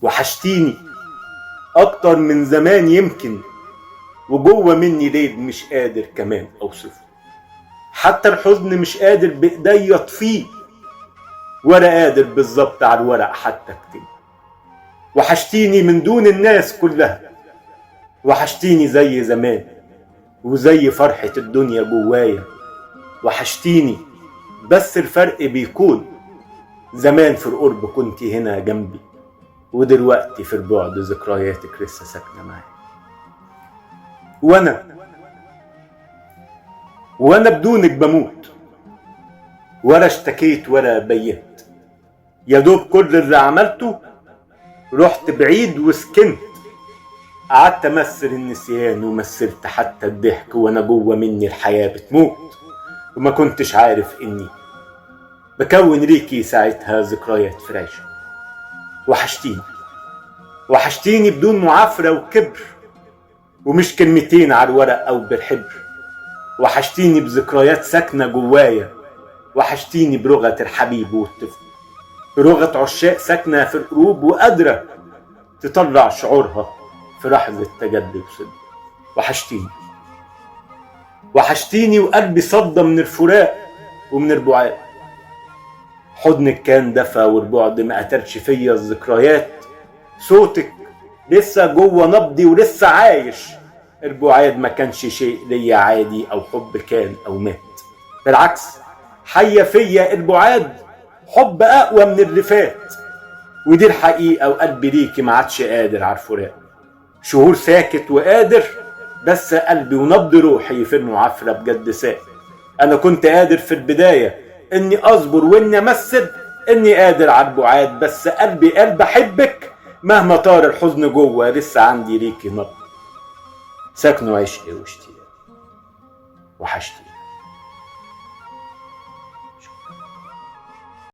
وحشتيني اكتر من زمان يمكن، وجوه مني ليل مش قادر كمان اوصفه. حتى الحزن مش قادر بايديا اطفيه، ولا قادر بالظبط على الورق حتى اكتبه. وحشتيني من دون الناس كلها، وحشتيني زي زمان وزي فرحة الدنيا جوايا. وحشتيني بس الفرق بيكون زمان في القرب كنت هنا جنبي، ودلوقتي في البعد ذكرياتك لسه ساكنة معايا. وانا بدونك بموت، ولا اشتكيت ولا بينت. يا دوب كل اللي عملته رحت بعيد وسكنت. قعدت امثل النسيان ومثلت حتى الضحك، وانا جوه مني الحياة بتموت، وما كنتش عارف اني بكون ليكي ساعتها ذكريات فريشة. وحشتيني بدون معافرة وكبر، ومش كلمتين على الورق او بالحبر. وحشتيني بذكريات ساكنة جوايا، وحشتيني بلغة الحبيب والطفل، بلغة عشاق ساكنة في القلوب وقادرة تطلع شعورها في لحظة تجلي وصدق. وحشتيني وقلبي صدى من الفراق ومن البعاد. حضنك كان دفى والبعد ما قتلش فيا الذكريات. صوتك لسه جوه نبضي ولسه عايش. البعاد ما كانش شيء ليا عادي او حب كان او مات، بالعكس حيا فيا البعاد حب اقوى من اللي فات. ودي الحقيقة، وقلبي ليكي ما عادش قادر على الفراق. شهور ساكت وقادر، بس قلبي ونبض روحي في المعافرة بجد ساق. انا كنت قادر في البداية اني اصبر واني امثل اني قادر على البعاد، بس قلبي قال بحبك مهما طار الحزن جوه، لسه عندي ليكي نبض ساكنه عشق واشتياق. وحشتيني.